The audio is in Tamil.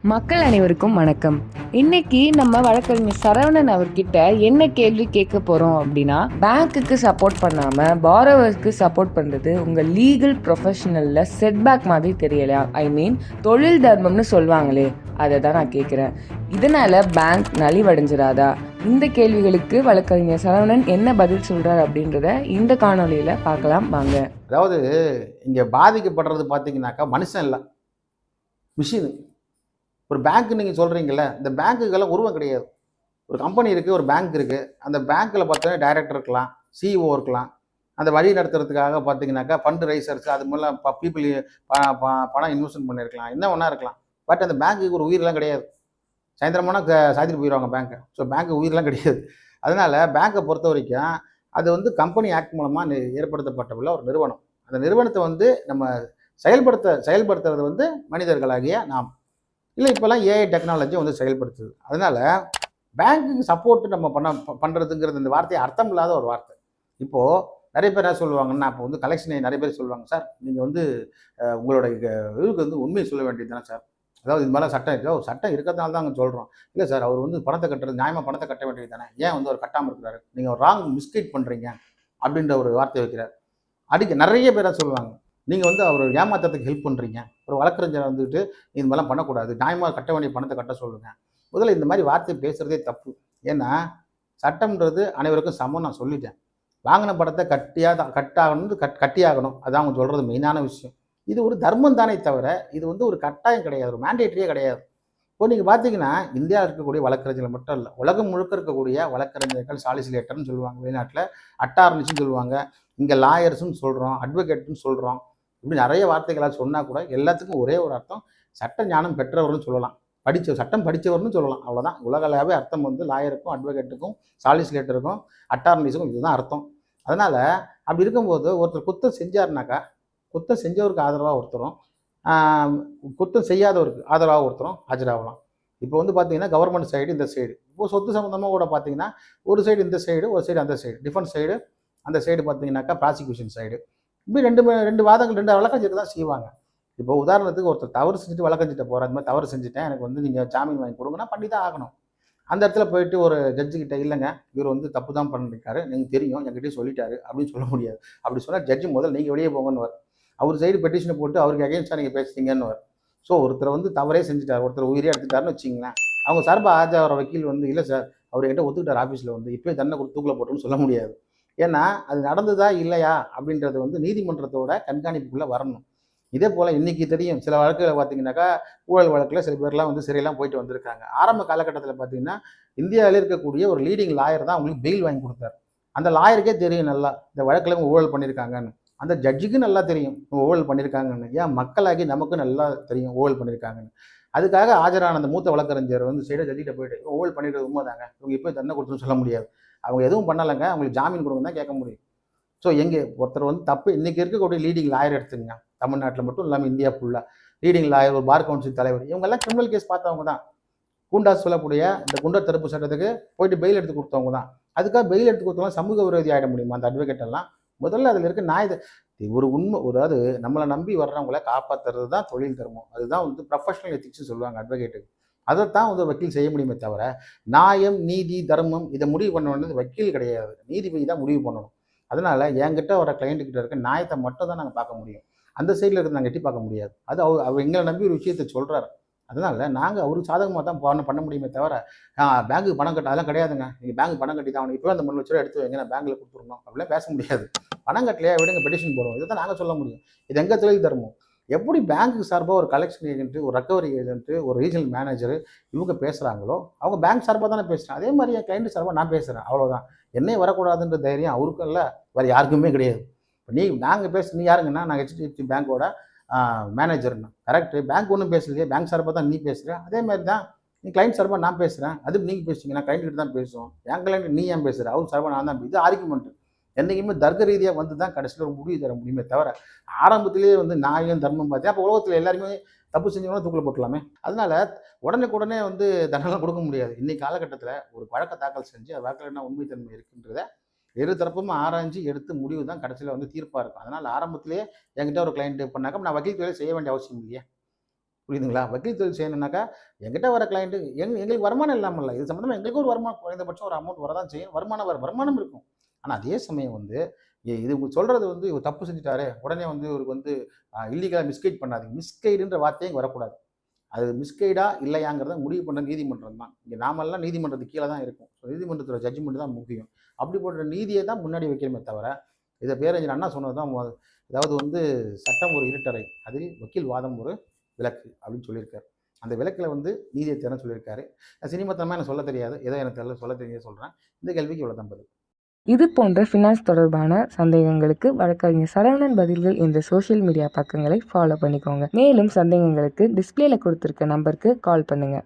மக்கள் அனைவருக்கும் வணக்கம். இன்னைக்கு நம்ம வழக்கறிஞர் சரவணன் அவர்கிட்ட என்ன கேள்வி கேட்க போறோம் அப்படின்னா, பேங்க்குக்கு சப்போர்ட் பண்ணாம பாரோவர்ஸ்க்கு சப்போர்ட் பண்றது உங்க லீகல் ப்ரொஃபஷனல்ல செட்பேக் மாதிரி தெரியலையா? ஐ மீன் தொழில் தர்மம்னு சொல்லுவாங்களே, அதை தான் நான் கேட்குறேன். இதனால பேங்க் நலிவடைஞ்சிடாதா? இந்த கேள்விகளுக்கு வழக்கறிஞர் சரவணன் என்ன பதில் சொல்றார் அப்படின்றத இந்த காணொலியில பார்க்கலாம் வாங்க. அதாவது இங்கே பாதிக்கப்படுறது பார்த்தீங்கன்னாக்கா மனுஷன் இல்லை, மிஷினு. ஒரு பேங்க் நீங்கள் சொல்கிறீங்கள, இந்த பேங்க்குக்கெல்லாம் உருவம் கிடையாது. ஒரு கம்பெனி இருக்குது, ஒரு பேங்க் இருக்குது. அந்த பேங்க்கில் பார்த்தீங்கன்னா டைரக்டர் இருக்கலாம், சிஇஓ இருக்கலாம். அந்த வழி நடத்துறதுக்காக பார்த்தீங்கன்னாக்கா ஃபண்ட் ரைசர்ஸ் அது மூலம் பீப்புள் பணம் இன்வெஸ்ட்மெண்ட் பண்ணியிருக்கலாம், என்ன ஒன்றா இருக்கலாம். பட் அந்த பேங்க்குக்கு ஒரு உயிரெலாம் கிடையாது. சாயந்தரமானா சாத்திட்டு போயிடுவாங்க பேங்க்கை. ஸோ பேங்க்கு உயிரெலாம் கிடையாது. அதனால் பேங்க்கை பொறுத்த வரைக்கும் அது கம்பெனி ஆக்ட் மூலமாக ஏற்படுத்தப்பட்டுள்ள ஒரு நிறுவனம். அந்த நிறுவனத்தை நம்ம செயல்படுத்துறது மனிதர்களாகிய நாம். இல்லை, இப்போல்லாம் ஏஐ டெக்னாலஜி செயல்படுத்துது. அதனால் பேங்க்குக்கு சப்போர்ட் நம்ம பண்ணுறதுங்கிறது இந்த வார்த்தையை அர்த்தம் இல்லாத ஒரு வார்த்தை. இப்போது நிறைய பேர் என்ன சொல்லுவாங்கன்னா, இப்போ கலெக்ஷனை நிறைய பேர் சொல்லுவாங்க, சார் நீங்கள் உங்களோட இதுக்கு உண்மையை சொல்ல வேண்டியது தானே சார். அதாவது இது மாதிரிலாம் சட்டம் இருக்கா? ஒரு சட்டம் இருக்கிறதுனால தான் நாங்கள் சொல்கிறோம். இல்லை சார், அவர் பணத்தை கட்டுறது நியாயமாக பணத்தை கட்ட வேண்டியது தானே, ஏன் அவர் கட்டாமல் இருக்கிறாரு, நீங்கள் ஒரு ராங் மிஸ்கைட் பண்ணுறீங்க அப்படின்ற ஒரு வார்த்தை வைக்கிறார். நிறைய பேரை சொல்லுவாங்க, நீங்கள் அவர் ஏமாற்றத்துக்கு ஹெல்ப் பண்ணுறீங்க, ஒரு வழக்கறிஞர் இது மாதிரிலாம் பண்ணக்கூடாது, நியாயமாக கட்ட வேண்டிய பணத்தை கட்ட சொல்லுங்கள். முதல்ல இந்த மாதிரி வார்த்தை பேசுகிறதே தப்பு. ஏன்னா சட்டம்ன்றது அனைவருக்கும் சமம். நான் சொல்லிட்டேன். வாங்கின பணத்தை கட்டியாகணும், அதான் அவங்க சொல்கிறது மெயினான விஷயம். இது ஒரு தர்மம் தானே தவிர இது ஒரு கட்டாயம் கிடையாது, ஒரு மேண்டேட்டரியே கிடையாது. இப்போ நீங்கள் பார்த்தீங்கன்னா இந்தியாவில் இருக்கக்கூடிய வழக்கறிஞர்கள் மட்டும் இல்லை, உலகம் முழுக்க இருக்கக்கூடிய வழக்கறிஞர்கள் சாலிசிலேட்டர்னு சொல்லுவாங்க, வெளிநாட்டில் அட்டார்னிஸ்ன்னு சொல்லுவாங்க, இங்கே லாயர்ஸ்ன்னு சொல்கிறோம், அட்வொகேட்னு சொல்கிறோம். இப்படி நிறைய வார்த்தைகளாக சொன்னால் கூட எல்லாத்துக்கும் ஒரே ஒரு அர்த்தம், சட்ட ஞானம் பெற்றவர்னு சொல்லலாம், சட்டம் படித்தவர்னு சொல்லலாம், அவ்வளோதான். உலகளாவே அர்த்தம் லாயருக்கும் அட்வொகேட்டுக்கும் சாலிசிலேட்டருக்கும் அட்டார்னிஸுக்கும் இதுதான் அர்த்தம். அதனால் அப்படி இருக்கும்போது ஒருத்தர் குத்தம் செஞ்சாருனாக்கா குத்தம் செஞ்சவருக்கு ஆதரவாக ஒருத்தரும், குத்தம் செய்யாதவருக்கு ஆதரவாக ஒருத்தரும் ஆஜராகலாம். இப்போ பார்த்தீங்கன்னா கவர்மெண்ட் சைடு இந்த சைடு, இப்போ சொத்து சம்மந்தமாக கூட பார்த்தீங்கன்னா ஒரு சைடு இந்த சைடு, ஒரு சைடு அந்த சைடு, டிஃபென்ஸ் சைடு அந்த சைடு பார்த்தீங்கன்னாக்கா ப்ராசிக்யூஷன் சைடு, இப்படி ரெண்டு வாதங்கள், ரெண்டு வழக்கறிஞர் தான் செய்வாங்க. இப்போ உதாரணத்துக்கு ஒருத்தர் தவறு செஞ்சுட்டு வழக்கறிஞர்கிட்ட போகிற, அது மாதிரி தவறு செஞ்சுட்டேன், எனக்கு நீங்கள் ஜாமீன் வாங்கி கொடுங்கன்னா பண்ணி தான் ஆகணும். அந்த இடத்துல போயிட்டு ஒரு ஜட்ஜுக்கிட்ட, இல்லைங்க இவர் தப்பு தான் பண்ணிருக்காரு, நீங்கள் தெரியும், என்கிட்டயும் சொல்லிட்டாரு அப்படின்னு சொல்ல முடியாது. அப்படி சொன்னால் ஜட்ஜு முதல்ல நீங்கள் வெளியே போங்கன்னு வர, அவர் சைடு பெட்டிஷனை போட்டு அவருக்கு அகேன்ஸ்டாக நீங்கள் பேசுறீங்கன்னு வர. ஸோ ஒருத்தர் தவறே செஞ்சுட்டார், ஒருத்தர் உயிரே எடுத்துட்டாருன்னு வச்சிங்களேன், அவங்க சார்பாக ஆஜராகிற வக்கீல் இல்லை சார் அவர் என்கிட்ட ஒத்துக்கிட்டார் ஆஃபீஸில், இப்போயே தண்டனை கொடுத்து தூக்கில் போட்டுன்னு சொல்ல முடியாது. ஏன்னா அது நடந்ததா இல்லையா அப்படின்றது நீதிமன்றத்தோட கண்காணிப்புக்குள்ளே வரணும். இதே போல் இன்றைக்கி தெரியும், சில வழக்குகளை பார்த்தீங்கன்னாக்கா ஊழல் வழக்கில் சில பேர்லாம் சிறையெல்லாம் போயிட்டு வந்திருக்காங்க. ஆரம்ப காலகட்டத்தில் பார்த்தீங்கன்னா இந்தியாவில் இருக்கக்கூடிய ஒரு லீடிங் லாயர் தான் அவங்களுக்கு பெயில் வாங்கி கொடுத்தாரு. அந்த லாயருக்கே தெரியும் நல்லா இந்த வழக்கில் இவங்க ஊழல் பண்ணியிருக்காங்கன்னு, அந்த ஜட்ஜுக்கு நல்லா தெரியும் இவங்க ஊழல் பண்ணியிருக்காங்கன்னு, ஏன் மக்களாகி நமக்கும் நல்லா தெரியும் ஊழல் பண்ணியிருக்காங்கன்னு. அதுக்காக ஆஜரான அந்த மூத்த வழக்கறிஞர் சைடாக ஜட்ஜிட்ட போயிட்டு ஊழல் பண்ணிடுறது உண்மைதாங்க, இவங்க இப்போ தண்டனை கொடுத்துன்னு சொல்ல முடியாது, அவங்க எதுவும் பண்ணலைங்க, அவங்களுக்கு ஜாமீன் கொடுங்க தான் கேட்க முடியும். ஸோ எங்கே ஒருத்தர் தப்பு, இன்றைக்கி இருக்கக்கூடிய லீடிங் லாயர் எடுத்துங்க, தமிழ்நாட்டில் மட்டும் இல்லாமல் இந்தியா ஃபுல்லாக லீடிங் லாயர், ஒரு பார் கவுன்சில் தலைவர், இவங்கெல்லாம் கிரிமினல் கேஸ் பார்த்தவங்க தான். குண்டாஸ் சொல்லக்கூடிய இந்த குண்டர் தடுப்பு சட்டத்துக்கு போயிட்டு பெயில் எடுத்து கொடுத்தவங்க தான். அதுக்காக பெயில் எடுத்து கொடுத்தவங்க சமூக விரோதி ஆகிட முடியுமா அந்த அட்வொகேட் எல்லாம்? முதல்ல அதில் இருக்க நியாயத்தை, ஒரு உண்மை, அதாவது நம்மளை நம்பி வர்றவங்களை காப்பாற்றுறது தான் தொழில் தர்மம். அதுதான் ப்ரொஃபஷனல் எத்திக்ஸ்னு சொல்லுவாங்க அட்வொகேட்டுக்கு. அதைத்தான் வக்கீல் செய்ய முடியுமே தவிர, நியாயம் நீதி தர்மம் இதை முடிவு பண்ண வேண்டியது வக்கீல் கிடையாது, நீதிபதி தான் முடிவு பண்ணணும். அதனால் என்கிட்ட வர கிளைண்ட்டுக்கிட்ட இருக்க நியாயத்தை மட்டும் தான் நாங்கள் பார்க்க முடியும், அந்த சைடில் இருந்து நாங்கள் எட்டி பார்க்க முடியாது. அது அவர் எங்களை நம்பி ஒரு விஷயத்தை சொல்கிறார், அதனால் நாங்கள் அவருக்கு சாதகமாக தான் பண்ண முடியுமே தவிர, பேங்க்குக்கு பணம் கட்ட அதெல்லாம் கிடையாதுங்க, நீங்கள் பேங்க் பணம் கட்டி தான் இப்போ அந்த 3 லட்ச ரூபா எடுத்து வைங்க, நான் பேங்க்கில் கொடுத்துருணும் அப்படிலாம் பேச முடியாது. பணம் கட்டலையா விடுங்க, பெட்டிஷன் போடுவோம், இதை தான் நாங்கள் சொல்ல முடியும். இது எங்கள் தொழில் தர்மம். எப்படி பேங்க்கு சார்பாக ஒரு கலெக்ஷன் ஏஜென்ட்டு, ஒரு ரெக்கவரி ஏஜென்ட்டு, ஒரு ரீஜனல் மேனேஜர் இவங்க பேசுகிறாங்களோ, அவங்க பேங்க் சார்பாக தானே பேசுகிறேன், அதே மாதிரி என் கிளைண்ட் சார்பாக நான் பேசுகிறேன், அவ்வளோதான். என்னையே வரக்கூடாதுன்ற தைரியம் அவருக்கும் இல்லை, வேறு யாருக்குமே கிடையாது. இப்போ நாங்கள் நீ யாருங்கன்னா, நான் HDFC பேங்க்கோட மேனேஜர்னா கரெக்டு, பேங்க் ஒன்றும் பேசலையே, பேங்க் சார்பாக தான் நீ பேசுகிற, அதே மாதிரி தான் நீ கிளைண்ட் சார்பாக நான் பேசுகிறேன், அது நீங்கள் பேசுவீங்க, நான் கிளைண்ட் கிட்ட தான் பேசுவோம், என் கிளைண்ட் நீ ஏன் பேசுகிற, அவர் சார்பாக நான் தான், இது ஆர்குமெண்ட்டு. என்றைக்குமே தர்க்க ரீதியாக தான் கடைசியில் ஒரு முடிவு தர முடியுமே தவிர, ஆரம்பத்திலேயே நியாயம் தர்மம் பார்த்து அப்போ உலகத்தில் எல்லாருமே தப்பு செஞ்சவங்களும் தூக்கில் போட்டலாமே. அதனால் உடனே தண்டனை கொடுக்க முடியாது. இன்றைக்கி காலகட்டத்தில் ஒரு வழக்கை தாக்கல் செஞ்சு அது வழக்கில் என்ன உண்மைத்தன்மை இருக்குன்றத இரு தரப்பும் ஆராய்ஞ்சு எடுத்து முடிவு தான் கடைசியில் தீர்ப்பாக இருக்கும். அதனால் ஆரம்பத்திலேயே என்கிட்ட ஒரு கிளைண்ட் பண்ணாக்க நான் வக்கீல் வேலை செய்ய வேண்டிய அவசியம் இல்லையே. புரியுதுங்களா? வக்கீல் தொழில் செய்யணும்னாக்கா, என்கிட்ட வர கிளையண்ட் எங்களுக்கு வருமானம் இல்லாம இல்ல. இது சம்மந்தமா எங்களுக்கு ஒரு வருமானம் குறைந்தபட்சம் ஒரு அமௌண்ட் வரதான் செய்யும். வருமானம் இருக்கும். ஆனா அதே சமயம் வந்து, இது இவங்க சொல்றது வந்து இவர் தப்பு செஞ்சுட்டாரே, உடனே வந்து இவருக்கு வந்து இல்லீகலா மிஸ்கைட் பண்ணாதீங்க. மிஸ்கைடுன்ற வார்த்தையே இங்க வரக்கூடாது. அது மிஸ்கைடா இல்லையாங்கிறத முடிவு பண்ண நீதிமன்றம் தான். இங்க நாமெல்லாம் நீதிமன்றத்துக்கு கீழ தான் இருக்கோம். நீதிமன்றத்தோட ஜட்ஜ்மெண்ட் தான் முக்கியம். அப்படிப்பட்ட நீதிய தான் முன்னாடி வைக்கணுமே தவிர, இத பேரறிஞர் அண்ணா சொன்னது தான் அதாவது வந்து சட்டம் ஒரு இருட்டறை. அதில் வக்கீல் வாதம் ஒரு விளக்கு அப்படின்னு சொல்லியிருக்காரு. அந்த விளக்குல வந்து நீதிய தேட சொல்லியிருக்காரு. சினிமாத்தனமா எனக்கு சொல்ல தெரியாது. ஏதோ எனக்கு சொல்ல தெரிஞ்சத சொல்றேன். இந்த கேள்விக்கு இவ்வளவு தான் பதில். இது போன்ற ஃபினான்ஸ் தொடர்பான சந்தேகங்களுக்கு வழக்கறிஞர் சரவணன் பதில்கள் என்ற சோஷியல் மீடியா பக்கங்களை ஃபாலோ பண்ணிக்கோங்க. மேலும் சந்தேகங்களுக்கு டிஸ்பிளேல கொடுத்திருக்க நம்பருக்கு கால் பண்ணுங்க.